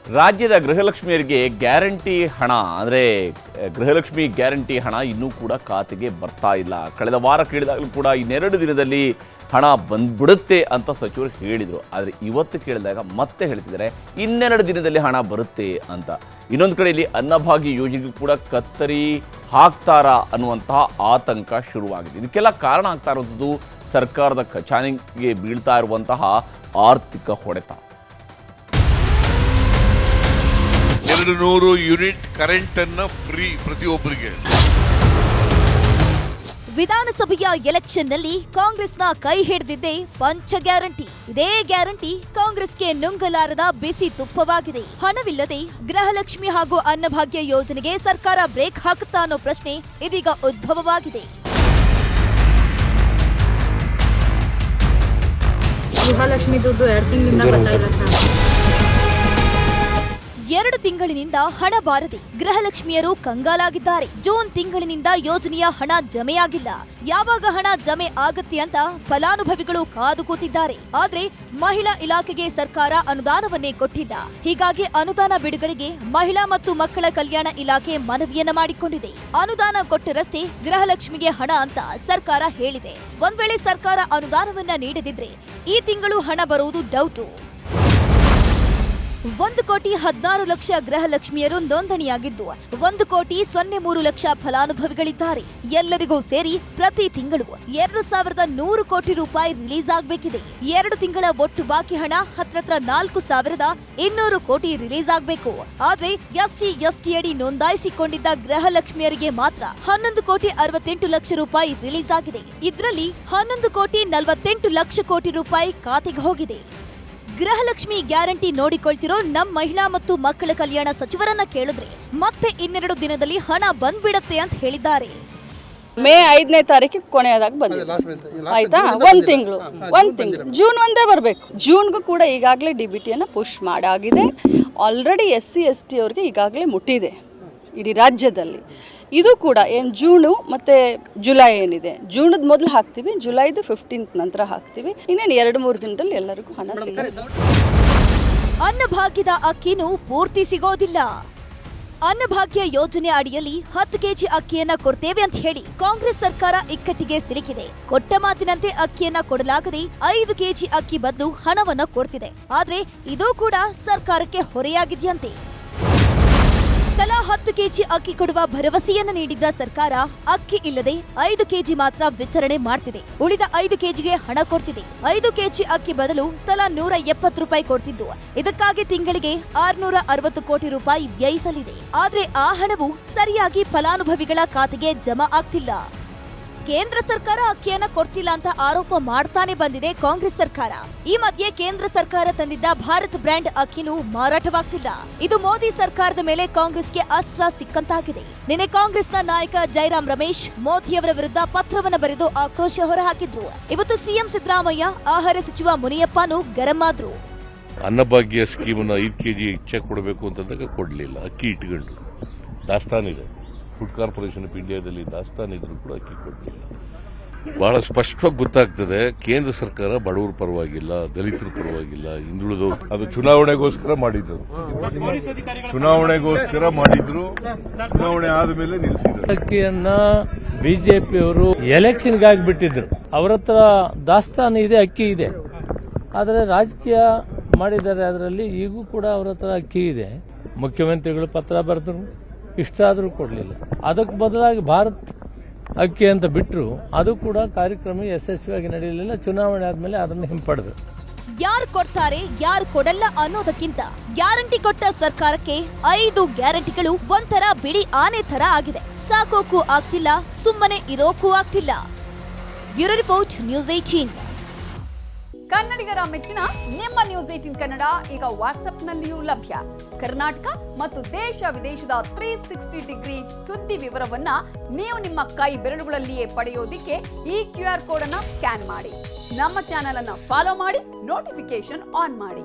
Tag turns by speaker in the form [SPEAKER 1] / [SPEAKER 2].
[SPEAKER 1] ರಾಜ್ಯದ ಗೃಹಲಕ್ಷ್ಮಿಯರಿಗೆ ಗ್ಯಾರಂಟಿ ಹಣ ಅಂದರೆ ಗೃಹಲಕ್ಷ್ಮಿ ಗ್ಯಾರಂಟಿ ಹಣ ಇನ್ನೂ ಕೂಡ ಖಾತೆಗೆ ಬರ್ತಾ ಇಲ್ಲ. ಕಳೆದ ವಾರ ಕೇಳಿದಾಗಲೂ ಕೂಡ ಇನ್ನೆರಡು ದಿನದಲ್ಲಿ ಹಣ ಬಂದ್ಬಿಡುತ್ತೆ ಅಂತ ಸಚಿವರು ಹೇಳಿದರು. ಆದರೆ ಇವತ್ತು ಕೇಳಿದಾಗ ಮತ್ತೆ ಹೇಳ್ತಿದ್ದಾರೆ ಇನ್ನೆರಡು ದಿನದಲ್ಲಿ ಹಣ ಬರುತ್ತೆ ಅಂತ. ಇನ್ನೊಂದು ಕಡೆಯಲ್ಲಿ ಅನ್ನಭಾಗ್ಯ ಯೋಜನೆಗೂ ಕೂಡ ಕತ್ತರಿ ಹಾಕ್ತಾರಾ ಅನ್ನುವಂತಹ ಆತಂಕ ಶುರುವಾಗಿದೆ. ಇದಕ್ಕೆಲ್ಲ ಕಾರಣ ಆಗ್ತಾ ಇರೋದು ಸರ್ಕಾರದ ಖಜಾನೆಗೆ ಬೀಳ್ತಾ ಇರುವಂತಹ ಆರ್ಥಿಕ ಹೊಡೆತ.
[SPEAKER 2] 200 ಯೂನಿಟ್ ಕರೆಂಟ್ ಅನ್ನ ಫ್ರೀ ಪ್ರತಿಯೊಬ್ಬರಿಗೆ.
[SPEAKER 3] ವಿಧಾನಸಭೆಯ ಎಲೆಕ್ಷನ್ನಲ್ಲಿ ಕಾಂಗ್ರೆಸ್ನ ಕೈ ಹಿಡಿದಿದ್ದೇ ಪಂಚ ಗ್ಯಾರಂಟಿ. ಇದೇ ಗ್ಯಾರಂಟಿ ಕಾಂಗ್ರೆಸ್ಗೆ ನುಂಗಲಾರದ ಬಿಸಿ ತುಪ್ಪವಾಗಿದೆ. ಹಣವಿಲ್ಲದೆ ಗೃಹಲಕ್ಷ್ಮಿ ಹಾಗೂ ಅನ್ನಭಾಗ್ಯ ಯೋಜನೆಗೆ ಸರ್ಕಾರ ಬ್ರೇಕ್ ಹಾಕುತ್ತಾ ಅನ್ನೋ ಪ್ರಶ್ನೆ ಇದೀಗ ಉದ್ಭವವಾಗಿದೆ.
[SPEAKER 4] ಗೃಹಲಕ್ಷ್ಮಿ ದುಡ್ಡು 2 ತಿಂಗಳಿಂದ ಬರ್ತಾ ಇಲ್ಲ ಸರ್.
[SPEAKER 3] 2 ತಿಂಗಳಿನಿಂದ ಹಣ ಬಾರದೆ ಗೃಹಲಕ್ಷ್ಮಿಯರು ಕಂಗಾಲಾಗಿದ್ದಾರೆ. ಜೂನ್ ತಿಂಗಳಿನಿಂದ ಯೋಜನೆಯ ಹಣ ಜಮೆಯಾಗಿಲ್ಲ. ಯಾವಾಗ ಹಣ ಜಮೆ ಆಗತ್ತೆ ಅಂತ ಫಲಾನುಭವಿಗಳು ಕಾದು ಕೂತಿದ್ದಾರೆ. ಆದ್ರೆ ಮಹಿಳಾ ಇಲಾಖೆಗೆ ಸರ್ಕಾರ ಅನುದಾನವನ್ನೇ ಕೊಟ್ಟಿಲ್ಲ. ಹೀಗಾಗಿ ಅನುದಾನ ಬಿಡುಗಡೆಗೆ ಮಹಿಳಾ ಮತ್ತು ಮಕ್ಕಳ ಕಲ್ಯಾಣ ಇಲಾಖೆ ಮನವಿಯನ್ನ ಮಾಡಿಕೊಂಡಿದೆ. ಅನುದಾನ ಕೊಟ್ಟರಷ್ಟೇ ಗೃಹಲಕ್ಷ್ಮಿಗೆ ಹಣ ಅಂತ ಸರ್ಕಾರ ಹೇಳಿದೆ. ಒಂದ್ ವೇಳೆ ಸರ್ಕಾರ ಅನುದಾನವನ್ನ ನೀಡದಿದ್ರೆ ಈ ತಿಂಗಳು ಹಣ ಬರುವುದು ಡೌಟು. 1,16,00,000 ಗೃಹಲಕ್ಷ್ಮಿಯರು ನೋಂದಣಿಯಾಗಿದ್ದು 1,03,00,000 ಫಲಾನುಭವಿಗಳಿದ್ದಾರೆ. ಎಲ್ಲರಿಗೂ ಸೇರಿ ಪ್ರತಿ ತಿಂಗಳು 2,100 ಕೋಟಿ ರೂಪಾಯಿ ರಿಲೀಸ್ ಆಗಬೇಕಿದೆ. 2 ತಿಂಗಳ ಒಟ್ಟು ಬಾಕಿ ಹಣ ಹತ್ರ 4,200 ಕೋಟಿ ರಿಲೀಸ್ ಆಗಬೇಕು. ಆದ್ರೆ ಎಸ್ಸಿ ಎಸ್ಟಿ ಅಡಿ ನೋಂದಾಯಿಸಿಕೊಂಡಿದ್ದ ಗೃಹಲಕ್ಷ್ಮಿಯರಿಗೆ ಮಾತ್ರ 11,68,00,000 ರೂಪಾಯಿ ರಿಲೀಸ್ ಆಗಿದೆ. ಇದರಲ್ಲಿ 11,48,00,000 ಕೋಟಿ ರೂಪಾಯಿ ಖಾತೆಗೆ ಹೋಗಿದೆ. ಗೃಹಲಕ್ಷ್ಮಿ ಗ್ಯಾರಂಟಿ ನೋಡಿಕೊಳ್ತಿರೋ ನಮ್ಮ ಮಹಿಳಾ ಮತ್ತು ಮಕ್ಕಳ ಕಲ್ಯಾಣ ಸಚಿವರನ್ನ ಕೇಳಿದ್ರೆ ಮತ್ತೆ ಇನ್ನೆರಡು ದಿನದಲ್ಲಿ ಹಣ ಬಂದ್ಬಿಡತ್ತೆ ಅಂತ ಹೇಳಿದ್ದಾರೆ.
[SPEAKER 5] ಮೇ 5ನೇ ತಾರೀಕಿಗೆ ಕೊನೆಯದಾಗಿ ಬಂದಿದೆ ಆಯ್ತಾ. ಒಂದು ತಿಂಗಳು ಜೂನ್ 1 ಬರಬೇಕು. ಜೂನ್ಗೂ ಕೂಡ ಈಗಾಗಲೇ DBTಯನ್ನು ಪುಷ್ ಮಾಡಾಗಿದೆ. ಆಲ್ರೆಡಿ SC ST ಅವ್ರಿಗೆ ಈಗಾಗಲೇ ಮುಟ್ಟಿದೆ ಇಡೀ ರಾಜ್ಯದಲ್ಲಿ. ಇದು ಕೂಡ ಏನು ಜೂನು ಮತ್ತು ಜುಲೈ ಏನಿದೆ, ಜೂನದ ಮೊದಲು ಹಾಕ್ತೀವಿ, ಜುಲೈದು 15th ನಂತರ ಹಾಕ್ತೀವಿ. ಇನ್ನೇನು 2-3 ದಿನದಲ್ಲಿ ಎಲ್ಲರಿಗೂ ಹಣ ಸಿಗುತ್ತೆ.
[SPEAKER 3] ಅನ್ನಭಾಗ್ಯದ ಅಕ್ಕಿನೂ ಪೂರ್ತಿ ಸಿಗೋದಿಲ್ಲ. ಅನ್ನಭಾಗ್ಯ ಯೋಜನೆ ಅಡಿಯಲ್ಲಿ 10 ಕೆಜಿ ಅಕ್ಕಿಯನ್ನ ಕೊಡ್ತೇವೆ ಅಂತ ಹೇಳಿ ಕಾಂಗ್ರೆಸ್ ಸರ್ಕಾರ ಇಕ್ಕಟ್ಟಿಗೆ ಸಿಲುಕಿದೆ. ಕೊಟ್ಟ ಮಾತಿನಂತೆ ಅಕ್ಕಿಯನ್ನ ಕೊಡಲಾಗದೆ 5 ಕೆಜಿ ಅಕ್ಕಿ ಬದಲು ಹಣವನ್ನ ಕೊಡ್ತಿದೆ. ಆದ್ರೆ ಇದು ಕೂಡ ಸರ್ಕಾರಕ್ಕೆ ಹೊರೆಯಾಗಿದೆಯಂತೆ. ತಲಾ 10 ಕೆಜಿ ಅಕ್ಕಿ ಕೊಡುವ ಭರವಸೆಯನ್ನ ನೀಡಿದ್ದ ಸರ್ಕಾರ ಅಕ್ಕಿ ಇಲ್ಲದೆ 5 ಕೆಜಿ ಮಾತ್ರ ವಿತರಣೆ ಮಾಡ್ತಿದೆ. ಉಳಿದ 5 ಕೆಜಿಗೆ ಹಣ ಕೊಡ್ತಿದೆ. 5 ಕೆಜಿ ಅಕ್ಕಿ ಬದಲು ತಲಾ 170 ರೂಪಾಯಿ ಕೊಡ್ತಿದ್ದು ಇದಕ್ಕಾಗಿ ತಿಂಗಳಿಗೆ 660 ಕೋಟಿ ರೂಪಾಯಿ ವ್ಯಯಿಸಲಿದೆ. ಆದ್ರೆ ಆ ಹಣವು ಸರಿಯಾಗಿ ಫಲಾನುಭವಿಗಳ ಖಾತೆಗೆ ಜಮಾ ಆಗ್ತಿಲ್ಲ. ಕೇಂದ್ರ ಸರ್ಕಾರ ಅಕ್ಕಿಯನ್ನ ಕೊಡ್ತಿಲ್ಲ ಅಂತ ಆರೋಪ ಮಾಡ್ತಾನೆ ಬಂದಿದೆ ಕಾಂಗ್ರೆಸ್ ಸರ್ಕಾರ. ಈ ಮಧ್ಯೆ ಕೇಂದ್ರ ಸರ್ಕಾರ ತಂದಿದ್ದ ಭಾರತ್ ಬ್ರ್ಯಾಂಡ್ ಅಕ್ಕಿನೂ ಮಾರಾಟವಾಗ್ತಿಲ್ಲ. ಇದು ಮೋದಿ ಸರ್ಕಾರದ ಮೇಲೆ ಕಾಂಗ್ರೆಸ್ಗೆ ಅಸ್ತ್ರ ಸಿಕ್ಕಂತಾಗಿದೆ. ನಿನ್ನೆ ಕಾಂಗ್ರೆಸ್ನ ನಾಯಕ ಜೈರಾಮ್ ರಮೇಶ್ ಮೋದಿಯವರ ವಿರುದ್ಧ ಪತ್ರವನ್ನ ಬರೆದು ಆಕ್ರೋಶ ಹೊರಹಾಕಿದ್ರು. ಇವತ್ತು ಸಿಎಂ ಸಿದ್ದರಾಮಯ್ಯ ಆಹಾರ ಸಚಿವ ಮುನಿಯಪ್ಪನೂ ಗರಂ ಆದ್ರು.
[SPEAKER 6] ಅನ್ನಭಾಗ್ಯ ಸ್ಕೀಮನ್ನ 5 ಕೆಜಿ ಚೆಕ್ ಕೊಡಬೇಕು ಅಂತಂದಾಗ ಕೊಡಲಿಲ್ಲ. ಅಕ್ಕಿ ಇಟ್ಕೊಂಡು ದಾಸ್ತಾನಿದೆ. ಫುಡ್ ಕಾರ್ಪೊರೇಷನ್ ಆಫ್ ಇಂಡಿಯಾದಲ್ಲಿ ದಾಸ್ತಾನಿದ್ರು ಕೂಡ ಅಕ್ಕಿ ಕೊಡಲಿಲ್ಲ. ಬಹಳ ಸ್ಪಷ್ಟವಾಗಿ ಗೊತ್ತಾಗ್ತದೆ ಕೇಂದ್ರ ಸರ್ಕಾರ ಬಡವರ ಪರವಾಗಿಲ್ಲ, ದಲಿತರ ಪರವಾಗಿಲ್ಲ, ಹಿಂದುಳಿದವರು. ಅದು ಚುನಾವಣೆಗೋಸ್ಕರ ಮಾಡಿದ್ರು, ಚುನಾವಣೆ ಆದಮೇಲೆ ನಿಲ್ಲಿಸಿದ್ರು.
[SPEAKER 7] ಅಕ್ಕಿಯನ್ನ ಬಿಜೆಪಿಯವರು ಎಲೆಕ್ಷನ್ಗಾಗಿ ಬಿಟ್ಟಿದ್ರು. ಅವ್ರ ಹತ್ರ ದಾಸ್ತಾನು ಇದೆ, ಅಕ್ಕಿ ಇದೆ. ಆದರೆ ರಾಜಕೀಯ ಮಾಡಿದ್ದಾರೆ. ಅದರಲ್ಲಿ ಈಗೂ ಕೂಡ ಅವ್ರ ಹತ್ರ ಅಕ್ಕಿ ಇದೆ. ಮುಖ್ಯಮಂತ್ರಿಗಳು ಪತ್ರ ಬರೆದ್ರು, ಇಷ್ಟ ಆದರೂ ಕೊಡಲಿಲ್ಲ. ಅದಕ್ಕೆ ಬದಲಾಗಿ ಭಾರತ್ ಅಕ್ಕಿ ಅಂತ ಬಿಟ್ಟರು. ಅದು ಕೂಡ ಕಾರ್ಯಕ್ರಮ ಯಶಸ್ವಿಯಾಗಿ ನಡೆಯಲಿಲ್ಲ. ಚುನಾವಣೆ ಆದ್ಮೇಲೆ ಅದನ್ನು ಹಿಂಪಡೆದು
[SPEAKER 3] ಯಾರು ಕೊಡ್ತಾರೆ ಯಾರು ಕೊಡಲ್ಲ ಅನ್ನೋದಕ್ಕಿಂತ ಗ್ಯಾರಂಟಿ ಕೊಟ್ಟ ಸರ್ಕಾರಕ್ಕೆ 5 ಗ್ಯಾರಂಟಿಗಳು ಒಂಥರ ಬಿಳಿ ಆನೆ ತರ ಆಗಿದೆ. ಸಾಕೋಕು ಆಗ್ತಿಲ್ಲ, ಸುಮ್ಮನೆ ಇರೋಕು ಆಗ್ತಿಲ್ಲ. Bureau report, news 18.
[SPEAKER 8] ಕನ್ನಡಿಗರ ಮೆಚ್ಚಿನ ನಿಮ್ಮ ನ್ಯೂಸ್ 18 ಕನ್ನಡ ಈಗ ವಾಟ್ಸ್ಆಪ್ನಲ್ಲಿಯೂ ಲಭ್ಯ. ಕರ್ನಾಟಕ ಮತ್ತು ದೇಶ ವಿದೇಶದ 360 ಡಿಗ್ರಿ ಸುದ್ದಿ ವಿವರವನ್ನ ನೀವು ನಿಮ್ಮ ಕೈ ಬೆರಳುಗಳಲ್ಲಿಯೇ ಪಡೆಯೋದಿಕ್ಕೆ ಈ QR ಕೋಡ್ ಅನ್ನ ಸ್ಕ್ಯಾನ್ ಮಾಡಿ. ನಮ್ಮ ಚಾನೆಲ್ ಅನ್ನ ಫಾಲೋ ಮಾಡಿ, ನೋಟಿಫಿಕೇಶನ್ ಆನ್ ಮಾಡಿ.